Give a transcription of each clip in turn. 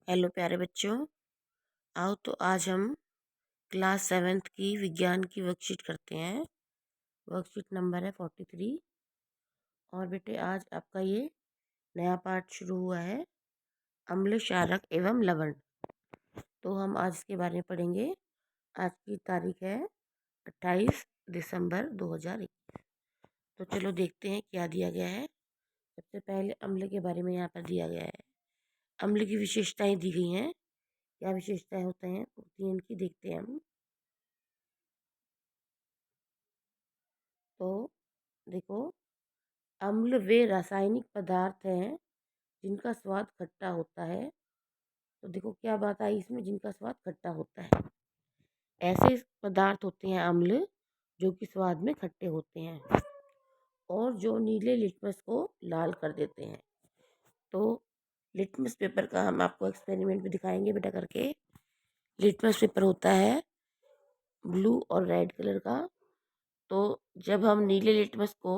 Hello प्यारे बच्चों, आओ तो आज हम क्लास 7th की विज्ञान की वर्कशीट करते हैं। वर्कशीट नंबर है 43। और बेटे आज आपका ये नया पाठ शुरू हुआ है, अम्ल, क्षारक एवं लवण। तो हम आज इसके बारे में पढ़ेंगे। आज की तारीख है 28 दिसंबर 2021। तो चलो देखते हैं क्या दिया गया है। सबसे पहले अम्ल के बारे में यहाँ पर दिया गया है। अम्ल की विशेषताएं दी गई हैं। क्या विशेषताएं होते हैं इनकी देखते हैं हम। तो देखो, अम्ल वे रासायनिक पदार्थ हैं जिनका स्वाद खट्टा होता है। तो देखो क्या बात आई इसमें, जिनका स्वाद खट्टा होता है। ऐसे पदार्थ होते हैं अम्ल जो कि स्वाद में खट्टे होते हैं और जो नीले लिटमस को लाल कर देते हैं। तो लिटमस पेपर का हम आपको एक्सपेरिमेंट भी दिखाएंगे बेटा करके। लिटमस पेपर होता है ब्लू और रेड कलर का। तो जब हम नीले लिटमस को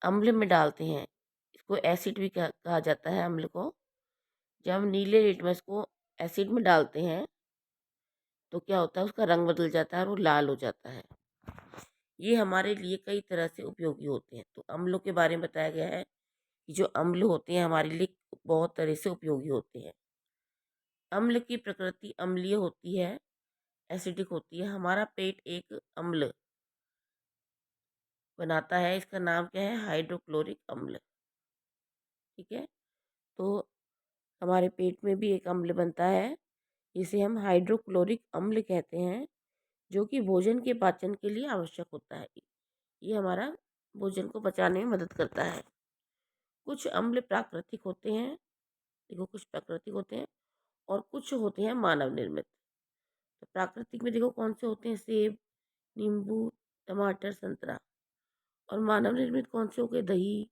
अम्ल में डालते हैं, इसको एसिड भी कहा जाता है अम्ल को। जब हम नीले लिटमस को एसिड में डालते हैं तो क्या होता है, उसका रंग बदल जाता है और वो लाल हो जाता है। ये हमारे लिए कई तरह से उपयोगी होते हैं। तो अम्लों के बारे में बताया गया है कि जो अम्ल होते हैं हमारे लिए बहुत तरह से उपयोगी होते हैं। अम्ल की प्रकृति अम्लीय होती है, एसिडिक होती है। हमारा पेट एक अम्ल बनाता है, इसका नाम क्या है, हाइड्रोक्लोरिक अम्ल। ठीक है, तो हमारे पेट में भी एक अम्ल बनता है, इसे हम हाइड्रोक्लोरिक अम्ल कहते हैं, जो कि भोजन के पाचन के लिए आवश्यक होता है। ये हमारा भोजन को पचाने में मदद करता है। कुछ अम्ल प्राकृतिक होते हैं, देखो कुछ प्राकृतिक होते हैं और कुछ होते हैं मानव निर्मित। तो प्राकृतिक में देखो कौन से होते हैं, सेब, नींबू, टमाटर, संतरा। और मानव निर्मित कौन से हो गए, दही,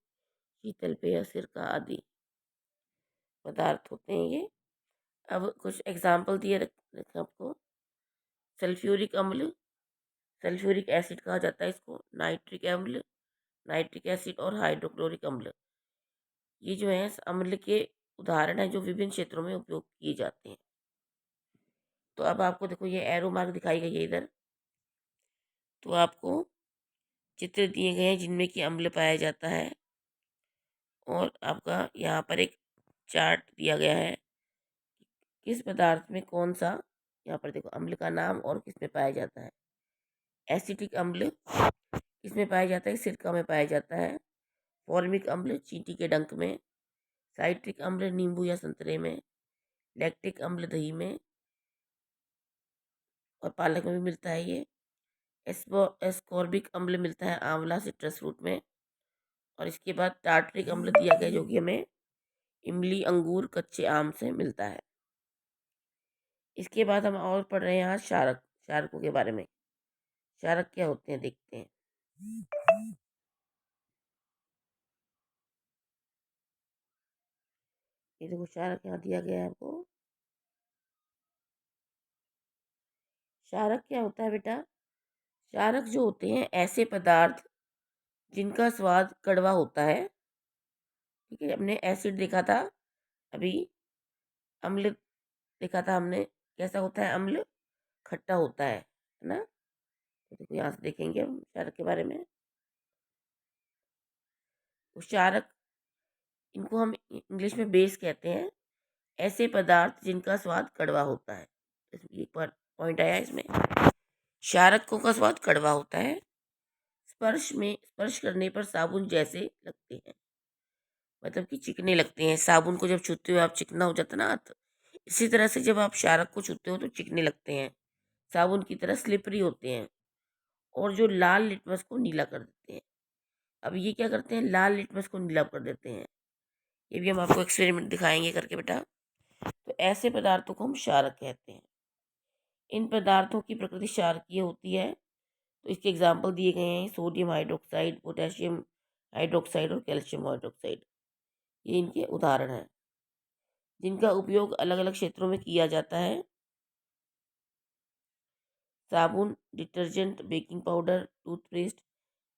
शीतल पेय, सिरका आदि पदार्थ होते हैं ये। अब कुछ एग्जाम्पल दिए रखें आपको। सल्फ्यूरिक अम्ल, सल्फ्यूरिक एसिड कहा जाता है इसको, नाइट्रिक अम्ल, नाइट्रिक एसिड और हाइड्रोक्लोरिक अम्ल। ये जो है अम्ल के उदाहरण है जो विभिन्न क्षेत्रों में उपयोग किए जाते हैं। तो अब आपको देखो ये एरो मार्क दिखाई गई है इधर। तो आपको चित्र दिए गए हैं जिनमें कि अम्ल पाया जाता है और आपका यहाँ पर एक चार्ट दिया गया है किस पदार्थ में कौन सा, यहाँ पर देखो अम्ल का नाम और किस में पाया जाता है। एसिटिक अम्ल किसमें पाया जाता है, सिरका में पाया जाता है। फॉर्मिक अम्ल चींटी के डंक में। साइट्रिक अम्ल नींबू या संतरे में। लैक्टिक अम्ल दही में और पालक में भी मिलता है ये। एस्कॉर्बिक अम्ल मिलता है आंवला, सिट्रस फ्रूट में। और इसके बाद टार्टरिक अम्ल दिया गया जो कि हमें इमली, अंगूर, कच्चे आम से मिलता है। इसके बाद हम और पढ़ रहे हैं यहाँ क्षारक, क्षारकों के बारे में। क्षारक क्या होते हैं देखते हैं। ये देखो क्षारक यहाँ दिया गया है आपको। क्षारक क्या होता है बेटा, क्षारक जो होते हैं ऐसे पदार्थ जिनका स्वाद कड़वा होता है। ठीक है, हमने एसिड देखा था अभी, अम्ल देखा था हमने, कैसा होता है अम्ल, खट्टा होता है ना। तो देखो यहाँ से देखेंगे हम क्षारक के बारे में। तो क्षारक, इनको हम इंग्लिश में बेस कहते हैं, ऐसे पदार्थ जिनका स्वाद कड़वा होता है। एक बार पॉइंट आया इसमें, क्षारकों का स्वाद कड़वा होता है। स्पर्श करने पर साबुन जैसे लगते हैं, मतलब कि चिकने लगते हैं। साबुन को जब छूते हो आप, चिकना हो जाता है ना हाथ, इसी तरह से जब आप क्षारक को छूते हो तो चिकने लगते हैं, साबुन की तरह स्लिपरी होते हैं और जो लाल लिटमस को नीला कर देते हैं। अब ये क्या करते हैं, लाल लिटमस को नीला कर देते हैं। ये भी हम आपको एक्सपेरिमेंट दिखाएंगे करके बेटा। तो ऐसे पदार्थों को हम क्षारक कहते हैं। इन पदार्थों की प्रकृति क्षारकीय होती है। तो इसके एग्जाम्पल दिए गए हैं, सोडियम हाइड्रोक्साइड, पोटेशियम हाइड्रोक्साइड और कैल्शियम हाइड्रोक्साइड। ये इनके उदाहरण हैं जिनका उपयोग अलग अलग क्षेत्रों में किया जाता है। साबुन, डिटर्जेंट, बेकिंग पाउडर, टूथपेस्ट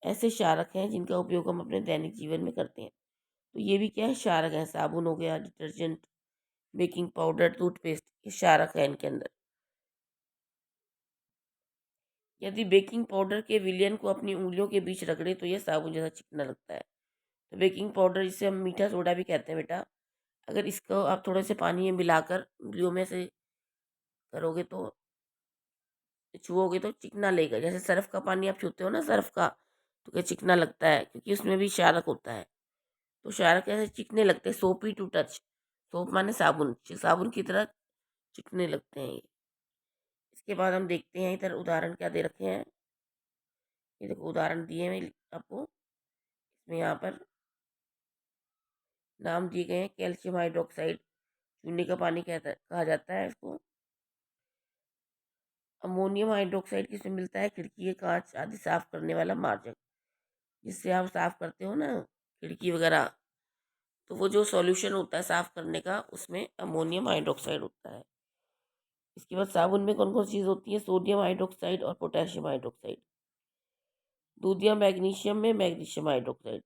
ऐसे क्षारक हैं जिनका उपयोग हम अपने दैनिक जीवन में करते हैं। तो ये भी क्या है, क्षारक है। साबुन हो गया, डिटर्जेंट, बेकिंग पाउडर, टूथपेस्ट, ये क्षारक है इनके अंदर। यदि बेकिंग पाउडर के विलयन को अपनी उंगलियों के बीच रगड़े तो यह साबुन जैसा चिकना लगता है। तो बेकिंग पाउडर, जिसे हम मीठा सोडा भी कहते हैं बेटा, अगर इसको आप थोड़े से पानी में मिलाकर उंगलियों में से करोगे तो छुओगे तो चिकना लेगा। जैसे सर्फ का पानी आप छूते हो ना, सर्फ का, तो क्या चिकना लगता है, क्योंकि उसमें भी क्षारक होता है। तो क्षारक ऐसे चिकने लगते हैं, सोपी टू टच। सोप माने साबुन, साबुन की तरह चिकने लगते हैं ये। इसके बाद हम देखते हैं इधर उदाहरण क्या दे रखे हैं। ये देखो उदाहरण दिए हैं आपको, इसमें यहाँ पर नाम दिए गए हैं। कैल्शियम हाइड्रोक्साइड, चूने का पानी कहा जाता है इसको। अमोनियम हाइड्रोक्साइड किसमें मिलता है? खिड़की के कांच आदि साफ करने वाला मार्जक, जिससे आप साफ करते हो ना खिड़की वगैरह, तो वो जो सॉल्यूशन होता है साफ करने का, उसमें अमोनियम हाइड्रोक्साइड होता है। इसके बाद साबुन में कौन कौन सी चीज़ होती है? सोडियम हाइड्रोक्साइड और पोटेशियम हाइड्रोक्साइड। दूध या मैग्नीशियम में मैग्नीशियम हाइड्रोक्साइड।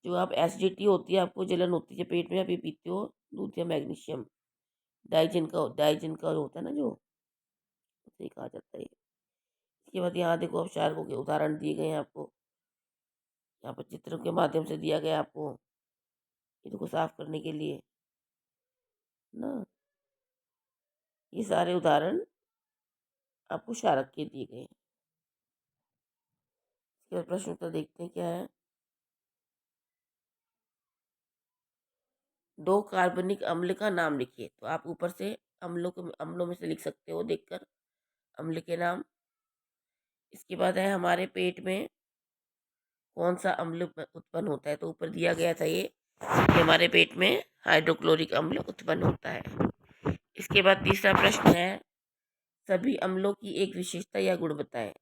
जो आप एसिडिटी होती है, आपको जलन होती है पेट में, आप ये पीते हो दूध या मैग्नीशियम, डाइजिन का होता है ना, जो उसे कहा जाता है। इसके बाद यहाँ देखो अब शार्कों के उदाहरण दिए गए हैं आपको, यहाँ पर चित्रों के माध्यम से दिया गया आपको इनको साफ करने के लिए ना। ये सारे उदाहरण आपको शार्क के दिए गए हैं। इसके बाद प्रश्न उत्तर देखते हैं क्या है। दो कार्बनिक अम्ल का नाम लिखिए। तो आप ऊपर से अम्लों में से लिख सकते हो देखकर अम्ल के नाम। इसके बाद है हमारे पेट में कौन सा अम्ल उत्पन्न होता है। तो ऊपर दिया गया था ये कि हमारे पेट में हाइड्रोक्लोरिक अम्ल उत्पन्न होता है। इसके बाद तीसरा प्रश्न है, सभी अम्लों की एक विशेषता या गुण बताएं।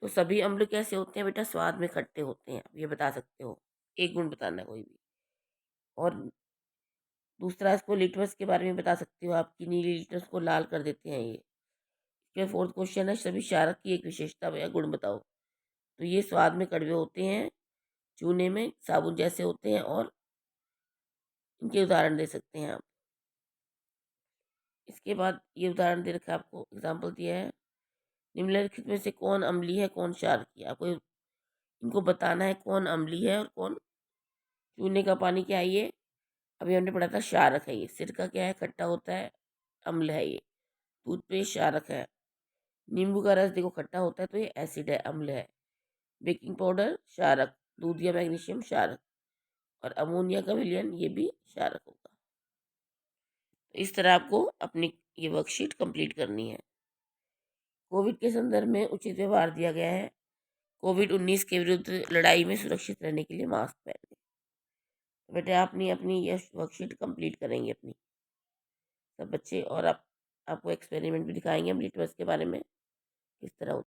तो सभी अम्ल कैसे होते हैं बेटा? स्वाद में खट्टे होते हैं, आप ये बता सकते हो। एक गुण बताना कोई भी। और दूसरा, इसको लिटमस के बारे में बता सकते हो आप, कि नीली लिटमस को लाल कर देते हैं ये। इसके फोर्थ क्वेश्चन है, सभी क्षारक की एक विशेषता या गुण बताओ। तो ये स्वाद में कड़वे होते हैं, चूने में साबुन जैसे होते हैं, और इनके उदाहरण दे सकते हैं आप। इसके बाद ये उदाहरण दे रखा है आपको, एग्जाम्पल दिया है, निम्नलिखित में से कौन अम्लीय है कौन क्षारकीय। आपको इनको बताना है कौन अम्लीय है और कौन। चूने का पानी क्या है? ये अभी हमने पढ़ा था, क्षारक है ये। सिरका क्या है? खट्टा होता है, अम्ल है ये। टूथपेस्ट क्षारक है। नींबू का रस देखो खट्टा होता है, तो ये एसिड है, अम्ल है। बेकिंग पाउडर क्षारक, दूध या मैग्नीशियम क्षारक, और अमोनिया का विलयन ये भी क्षारक होगा। इस तरह आपको अपनी ये वर्कशीट कंप्लीट करनी है। कोविड के संदर्भ में उचित व्यवहार दिया गया है। कोविड-19 के विरुद्ध लड़ाई में सुरक्षित रहने के लिए मास्क पहने। तो बेटे आपने अपनी ये वर्कशीट कंप्लीट करेंगे अपनी सब बच्चे, और आप आपको एक्सपेरिमेंट भी दिखाएंगे हम लिटमस के बारे में किस तरह